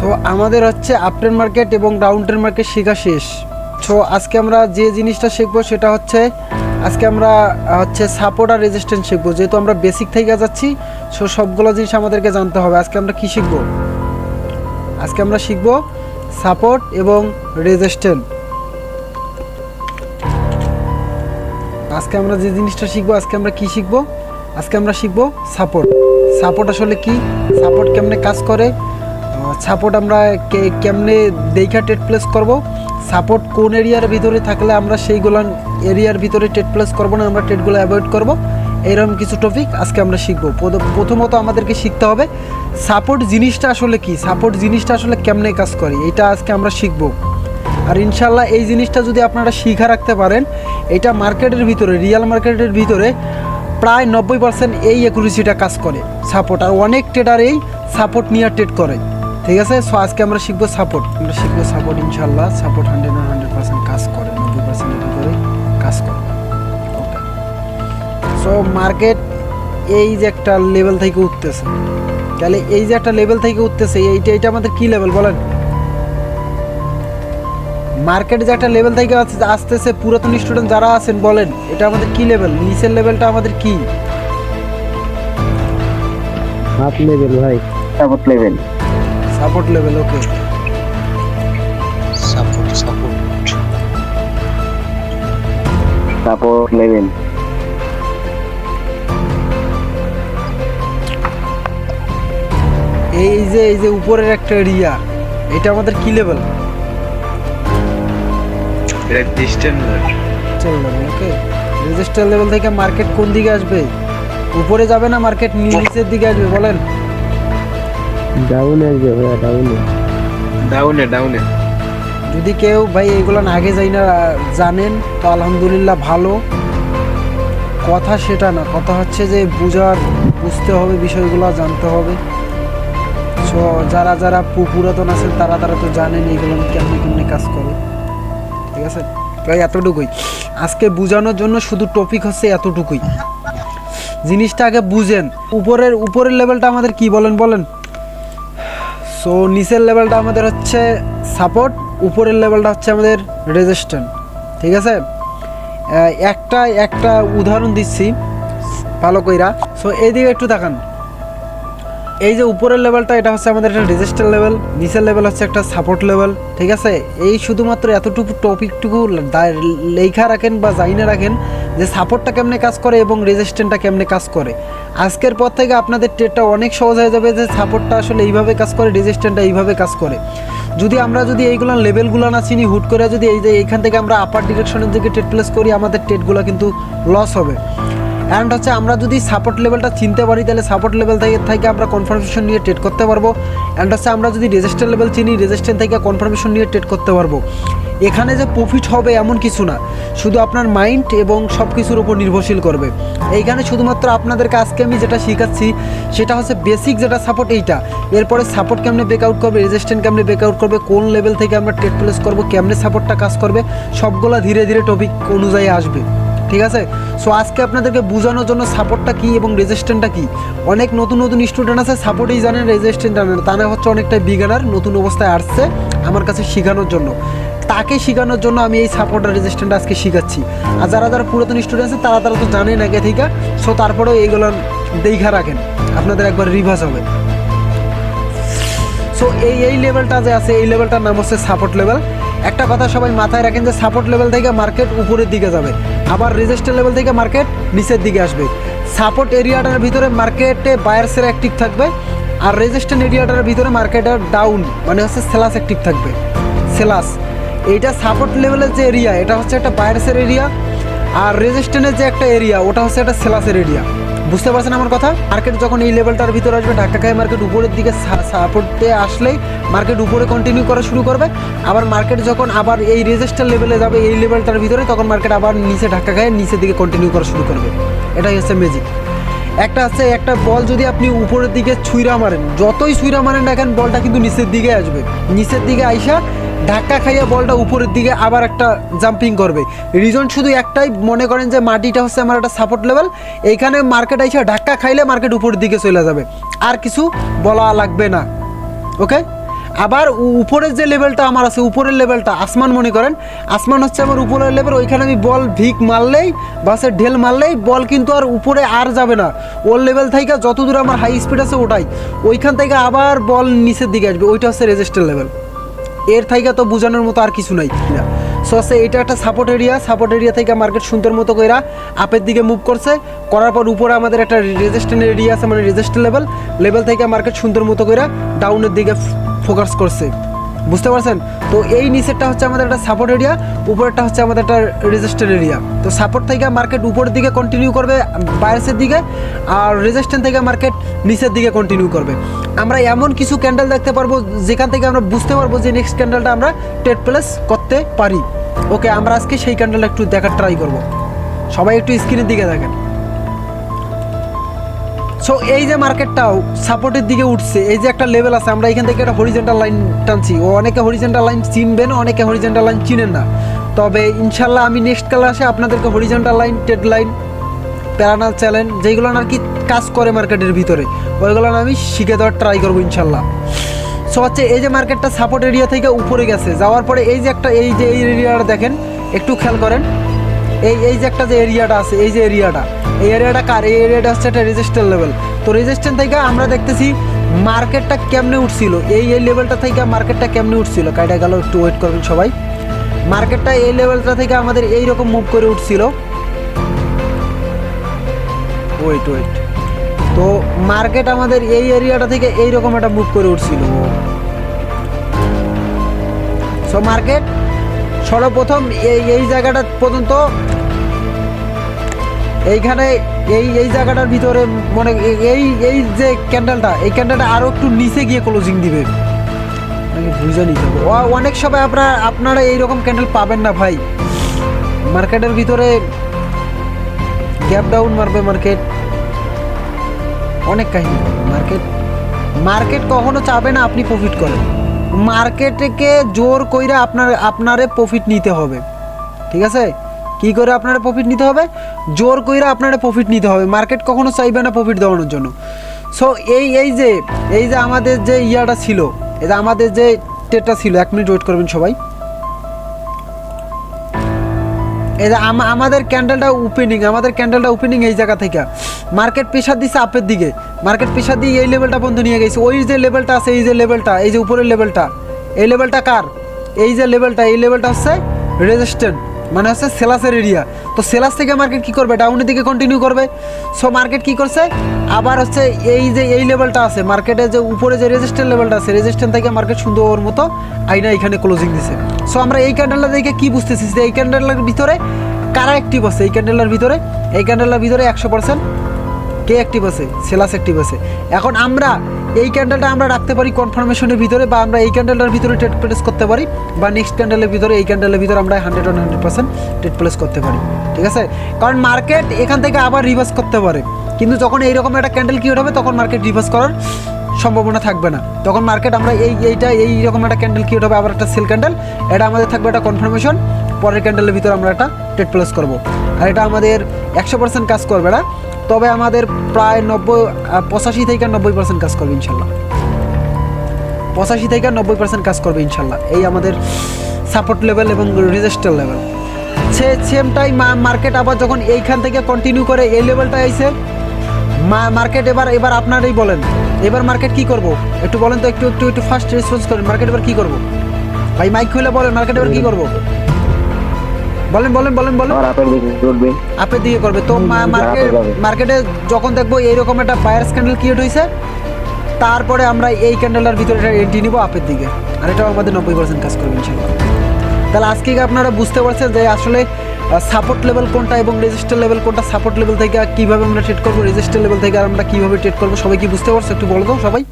So আমাদের হচ্ছে uptrend market এবং ডাউন ট্রেন্ড মার্কেট শেখা শেষ। সো আজকে আমরা যে জিনিসটা শিখবো সেটা হচ্ছে আজকে আমরা সাপোর্ট আর রেজিস্ট্যান্স শিখবো। যেহেতু আমরা বেসিক থেকে যাচ্ছি, সো সবগুলো জিনিস আমাদেরকে জানতে হবে। আজকে আমরা কি শিখবো? আজকে আমরা শিখবো সাপোর্ট এবং রেজিস্ট্যান্স। আজকে আমরা যে জিনিসটা শিখবো, আজকে আমরা কি শিখবো? আজকে আমরা শিখবো সাপোর্ট। সাপোর্ট আসলে কি, সাপোর্ট কেমনে কাজ করে, সাপোর্ট আমরা কেমনে দেখা ট্রেড প্লেস করব, সাপোর্ট কোন এরিয়ার ভিতরে থাকলে আমরা সেইগুলো এরিয়ার ভিতরে ট্রেড প্লেস করব না, আমরা ট্রেডগুলো অ্যাভয়েড করব, এইরকম কিছু টপিক আজকে আমরা শিখবো। প্রথমত আমাদেরকে শিখতে হবে সাপোর্ট জিনিসটা আসলে কি, সাপোর্ট জিনিসটা আসলে কেমনে কাজ করে, এটা আজকে আমরা শিখবো। আর ইনশাল্লাহ এই জিনিসটা যদি আপনারা শিখা রাখতে পারেন, এটা মার্কেটের ভিতরে, রিয়েল মার্কেটের ভিতরে প্রায় 90% এই অ্যাকুরেসিটা কাজ করে সাপোর্ট। আর অনেক ট্রেডার এই সাপোর্ট নিয়ে ট্রেড করে, ঠিক আছে। সো আজকে আমরা শিখবো সাপোর্ট, আমরা শিখবো সাপোর্ট। ইনশাল্লাহ সাপোর্ট 100% কাজ করে, 90%-এর ভিতরে কাজ করে। ওকে, সো মার্কেট এই যে একটা লেভেল থেকে উঠতেছে, তাহলে এই যে একটা লেভেল থেকে উঠতেছে, এইটা আমাদের কি লেভেল বলেন? মার্কেট যে একটা লেভেল থেকে আসতেছে, পুরাতন স্টুডেন্ট যারা আছেন বলেন এটা আমাদের কি লেভেল? নিচের লেভেলটা আমাদের কি? হাফ লেভেল ভাই, support level. Support level, okay. Support level. এই যে উপরের একটা এরিয়া, এটা আমাদের কি level? Resistance level, okay. Resistance level থেকে মার্কেট কোন দিকে আসবে? উপরে যাবে না মার্কেট নিচের দিকে আসবে বলেন? ডাউনে আসবে ভাইয়া, ডাউনে। যদি কেউ ভাই এইগুলো আগে যাই না জানেন তো আলহামদুলিল্লাহ ভালো কথা, সেটা না, কথা হচ্ছে যে বুঝতে হবে, বিষয়গুলো জানতে হবে। সো যারা পুরাতন আছেন তারা তো জানেন এইগুলো কেমনে কাজ করে, ঠিক আছে ভাই। এতটুকুই আজকে বোঝানোর জন্য, শুধু টপিক হচ্ছে এতটুকুই। জিনিসটা আগে বুঝেন। উপরের লেভেলটা আমাদের কি বলেন? সো নিচের লেভেলটা আমাদের হচ্ছে সাপোর্ট, উপরের লেভেলটা হচ্ছে আমাদের রেজিস্ট্যান্স, ঠিক আছে। একটা উদাহরণ দিচ্ছি ভালো কইরা। সো এইদিকে একটু তাকান, এই যে উপরের লেভেলটা এটা হচ্ছে আমাদের একটা রেজিস্ট্যান্স লেভেল, নিচের লেভেল হচ্ছে একটা সাপোর্ট লেভেল, ঠিক আছে। এই শুধুমাত্র এতটুকু টপিকটুকু লেখা রাখেন বা জাইনে রাখেন যে সাপোর্টটা কেমনে কাজ করে এবং রেজিস্ট্যান্সটা কেমনে কাজ করে। আজকের পর থেকে আপনাদের ট্রেডটা অনেক সহজ হয়ে যাবে যে সাপোর্টটা আসলে এইভাবে কাজ করে, রেজিস্ট্যান্সটা এইভাবে কাজ করে। আমরা যদি এইগুলো লেভেলগুলো না চিনি, হুট করে যদি এইখান থেকে আমরা আপার ডিরেকশনের দিকে ট্রেড প্লেস করি, আমাদের ট্রেডগুলো কিন্তু লস হবে। অ্যান্ড হচ্ছে আমরা যদি সাপোর্ট লেভেলটা চিনতে পারি, তাহলে সাপোর্ট লেভেল থেকে আমরা কনফার্মেশন নিয়ে ট্রেড করতে পারবো। অ্যান্ড হচ্ছে আমরা যদি রেজিস্ট্যান্স লেভেল চিনি, রেজিস্ট্যান্স থেকে কনফার্মেশন নিয়ে ট্রেড করতে পারবো। এখানে যে প্রফিট হবে এমন কিছু না, শুধু আপনার মাইন্ড এবং সব কিছুর উপর নির্ভরশীল করবে। এইখানে শুধুমাত্র আপনাদেরকে আজকে আমি যেটা শেখাচ্ছি সেটা হচ্ছে বেসিক যেটা সাপোর্ট, এইটা। এরপরে সাপোর্ট কেমনে ব্রেকআউট করবে, রেজিস্ট্যান্স কেমনে ব্রেকআউট করবে, কোন লেভেল থেকে আমরা ট্রেড প্লেস করবো, কেমনে সাপোর্টটা কাজ করবে, সবগুলা ধীরে ধীরে টপিক অনুযায়ী আসবে, ঠিক আছে। সো আজকে আপনাদেরকে বোঝানোর জন্য সাপোর্টটা কী এবং রেজিস্ট্যান্সটা কী। অনেক নতুন স্টুডেন্ট আছে সাপোর্টেই জানেন, রেজিস্ট্যান্স জানেন, তা না হচ্ছে অনেকটা বিগিনার, নতুন অবস্থায় আসছে আমার কাছে শেখানোর জন্য। তাকে শেখানোর জন্য আমি এই সাপোর্ট আর রেজিস্ট্যান্স আজকে শেখাচ্ছি। আর যারা পুরাতন স্টুডেন্ট আছে তারা তো জানেন আগে থেকে। সো তারপরেও এইগুলো দেখা রাখেন, আপনাদের একবার রিভার্স হবে। সো এই লেভেলটা যে আছে, এই লেভেলটার নাম হচ্ছে সাপোর্ট লেভেল। একটা কথা সবাই মাথায় রাখেন যে সাপোর্ট লেভেল থেকে মার্কেট উপরের দিকে যাবে, আবার রেজিস্ট্যান্স লেভেল থেকে মার্কেট নিচের দিকে আসবে। সাপোর্ট এরিয়াটার ভিতরে মার্কেটে বায়ার্সের অ্যাক্টিভ থাকবে, আর রেজিস্ট্যান্স এরিয়াটার ভিতরে মার্কেটের ডাউন মানে হচ্ছে সেলাস অ্যাক্টিভ থাকবে। সেলাস, এইটা সাপোর্ট লেভেলের যে এরিয়া এটা হচ্ছে একটা বায়ার্সের এরিয়া, আর রেজিস্ট্যান্সের যে একটা এরিয়া ওটা হচ্ছে একটা সেলাসের এরিয়া। বুঝতে পারছেন আমার কথা? মার্কেট যখন এই লেভেলটার ভিতরে আসবে, ধাক্কা খায় মার্কেট উপরের দিকে সাপোর্টে আসলেই মার্কেট উপরে কন্টিনিউ করা শুরু করবে। আবার মার্কেট যখন আবার এই রেজিস্ট্যান্স লেভেলে যাবে, এই লেভেলটার ভিতরে, তখন মার্কেট আবার নিচে ধাক্কা খায় নিচের দিকে কন্টিনিউ করা শুরু করবে। এটাই হচ্ছে ম্যাজিক। একটা বল যদি আপনি উপরের দিকে ছুঁড়া মারেন, যতই ছুঁড়া মারেন না কেন, বলটা কিন্তু নিচের দিকে আসবে। নিচের দিকে আইসা ধাক্কা খাইয়া বলটা উপরের দিকে আবার একটা জাম্পিং করবে। রিজন শুধু একটাই, মনে করেন যে মাটিটা হচ্ছে আমার একটা সাপোর্ট লেভেল, এইখানে মার্কেট আইসা ধাক্কা খাইলে মার্কেট উপরের দিকে চলে যাবে, আর কিছু বলা লাগবে না। ওকে, আবার উপরের যে লেভেলটা আমার আছে, উপরের লেভেলটা আসমান মনে করেন, আসমান হচ্ছে আমার উপরের লেভেল। ওইখানে আমি বল ভিক মারলেই বাসের ঢেল মারলেই বল কিন্তু আর উপরে আর যাবে না, ওর লেভেল থেকে যত দূর আমার হাই স্পিড আছে ওটাই, ওইখান থেকে আবার বল নিচের দিকে আসবে, ওইটা হচ্ছে রেজিস্টার লেভেল। এর থেকে তো বোঝানোর মতো আর কিছু নাই। সো হচ্ছে এটা একটা সাপোর্ট এরিয়া থেকে মার্কেট সুন্দর মতো কইরা আপের দিকে মুভ করছে, করার পর উপরে আমাদের একটা রেজিস্ট্যান্ট এরিয়া আছে, মানে রেজিস্ট্যান্ট লেভেল থেকে মার্কেট সুন্দর মতো কইরা ডাউনের দিকে ফোকাস করছে, বুঝতে পারছেন? তো এই নিচেরটা হচ্ছে আমাদের একটা সাপোর্ট এরিয়া, উপরেরটা হচ্ছে আমাদের একটা রেজিস্ট্যান্ট এরিয়া। তো সাপোর্ট থেকে মার্কেট উপরের দিকে কন্টিনিউ করবে বাইরের দিকে, আর রেজিস্ট্যান্ট থেকে মার্কেট নিচের দিকে কন্টিনিউ করবে। আমরা এমন কিছু ক্যান্ডেল দেখতে পারবো যেখান থেকে আমরা বুঝতে পারবো যে নেক্সট ক্যান্ডেলটা আমরা ট্রেড প্লেস করতে পারি। ওকে, আমরা আজকে সেই ক্যান্ডেলটা একটু দেখার ট্রাই করব। সবাই একটু স্ক্রিনের দিকে দেখেন। সো এই যে মার্কেটটাও সাপোর্টের দিকে উঠছে, এই যে একটা লেভেল আছে, আমরা এখান থেকে একটা হরিজেন্টাল লাইন টানছি। ও অনেকে হরিজেন্টাল লাইন চিনবেন, অনেকে হরিজেন্টাল লাইন চিনেন না, তবে ইনশাল্লাহ আমি নেক্সট ক্লাসে আপনাদেরকে horizontal line, trade line, প্যারানাল challenge যেগুলো আর কি কাজ করে মার্কেটের ভিতরে, ওইগুলো আমি শিখে দেওয়ার ট্রাই করবো ইনশাল্লাহ। সো হচ্ছে এই যে মার্কেটটা সাপোর্ট এরিয়া থেকে উপরে গেছে, যাওয়ার পরে এই যে একটা এই এরিয়াটা দেখেন, একটু খেয়াল করেন, এই যে একটা যে এরিয়াটা আছে, এই যে এরিয়াটা কার? এই এরিয়াটা হচ্ছে একটা রেজিস্ট্যান্ট লেভেল। তো রেজিস্ট্যান্ট থেকে আমরা দেখতেছি মার্কেটটা কেমনে উঠছিল, এই লেভেলটা থেকে মার্কেটটা কেমনে উঠছিল। কাইটা গেল, একটু ওয়েট করবেন সবাই। মার্কেটটা এই লেভেলটা থেকে আমাদের এইরকম মুভ করে উঠছিল, ওয়েট। তো মার্কেট আমাদের এই এরিয়াটা থেকে এইরকম একটা মুভ করে উঠছিল। সো মার্কেট সর্বপ্রথম এই জায়গাটা পর্যন্ত, এইখানে এই জায়গাটার ভিতরে মনে এই যে ক্যান্ডেলটা, এই ক্যান্ডেলটা আরও একটু নিচে গিয়ে ক্লোজিং দিবে, বুঝে নিতে হবে। অনেক সময় আপনারা এইরকম ক্যান্ডেল পাবেন না ভাই, মার্কেটের ভিতরে গ্যাপ ডাউন মারবে মার্কেট, অনেক কাহিনী। মার্কেট কখনো চাবে না আপনি প্রফিট করেন, মার্কেটকে জোর কইরা আপনারে প্রফিট নিতে হবে, ঠিক আছে? কি করে আপনারা প্রফিট নিতে হবে? জোর কইরা আপনারা প্রফিট নিতে হবে। মার্কেট কখনো চাইবে না প্রফিট দেওয়ানোর জন্য। সো এই যে আমাদের যে ইয়াটা ছিল, এই যে আমাদের যে ট্রেডটা ছিল, 1 মিনিট ওয়েট করবেন সবাই। এই যে আমাদের ক্যান্ডেলটা ওপেনিং এই জায়গা থেকে মার্কেট প্রেশার দিচ্ছে আপের দিকে, মার্কেট প্রেশার দিয়ে এই লেভেলটা পর্যন্ত নিয়ে গেছে। ওই যে লেভেলটা আছে, এই যে উপরের লেভেলটা, এই লেভেলটা কার? এই লেভেলটা হচ্ছে রেজিস্ট্যান্ট, মানে হচ্ছে সেলাসের এরিয়া। তো সেলাস থেকে মার্কেট কি করবে? ডাউনের দিকে কন্টিনিউ করবে। সো মার্কেট কি করছে? আবার হচ্ছে এই লেভেলটা আছে, মার্কেটের যে উপরে যে রেজিস্ট্যান্ট লেভেলটা আছে, রেজিস্ট্যান্ট থেকে মার্কেট সুন্দর মতো আইনা এখানে ক্লোজিং দিছে। সো আমরা এই ক্যান্ডেলটা দেখে কি বুঝতেছি যে এই ক্যান্ডেলের ভিতরে কারা অ্যাক্টিভ আছে? এই ক্যান্ডেলের ভিতরে 100% কে অ্যাক্টিভ আছে? সেলাস অ্যাক্টিভ আছে। এখন আমরা এই ক্যান্ডেলটা আমরা রাখতে পারি কনফার্মেশনের ভিতরে, বা আমরা এই ক্যান্ডেলটার ভিতরে ট্রেড প্লেস করতে পারি, বা নেক্সট ক্যান্ডেলের ভিতরে এই ক্যান্ডেলের ভিতরে আমরা 100% ট্রেড প্লেস করতে পারি, ঠিক আছে? কারণ মার্কেট এখান থেকে আবার রিভার্স করতে পারে, কিন্তু যখন এইরকম একটা ক্যান্ডেল ক্রিয়েট হবে তখন মার্কেট রিভার্স করার সম্ভাবনা থাকবে না। তখন মার্কেট আমরা এইরকম একটা ক্যান্ডেল ক্রিয়েট হবে, আবার একটা সেল ক্যান্ডেল, এটা আমাদের থাকবে একটা কনফার্মেশন, পরের ক্যান্ডেলের ভিতরে আমরা একটা ট্রেড প্লেস করবো। আর এটা আমাদের 100% কাজ করবে না, তবে আমাদের প্রায় 85 থেকে 90% কাজ করবে ইনশাল্লাহ। 85 থেকে 90% কাজ করবে ইনশাল্লাহ। এই আমাদের সাপোর্ট লেভেল এবং resistant level. Same time market আবার যখন এইখান থেকে কন্টিনিউ করে এই লেভেলটা আইছে, মার্কেট এবার আপনারাই বলেন, এবার মার্কেট কি করব? একটু বলেন তো, একটু ফাস্ট রেসপন্স করেন। মার্কেট এবার কি করব? ভাই মাইক খুলে বলেন, মার্কেট এবার কি করব? বলেন। আপের দিকে করবে। তো মার্কেটে যখন দেখবো এইরকম একটা বায়ার্স ক্যান্ডেল ক্রিয়েট হয়েছে, তারপরে আমরা এই ক্যান্ডেলটার ভিতরে এন্ট্রি নিব আপের দিকে, আর এটাও আমাদের 90% কাজ করবে ইনশাল্লাহ। তাহলে আজকে আপনারা বুঝতে পারছেন যে আসলে সাপোর্ট লেভেল কোনটা এবং রেজিস্টার লেভেল কোনটা। সাপোর্ট লেভেল থেকে কীভাবে আমরা ট্রেড করবো, রেজিস্টার লেভেল থেকে আমরা কীভাবে ট্রেড করবো, সবাই কি বুঝতে পারছো? একটু বলো তো সবাই।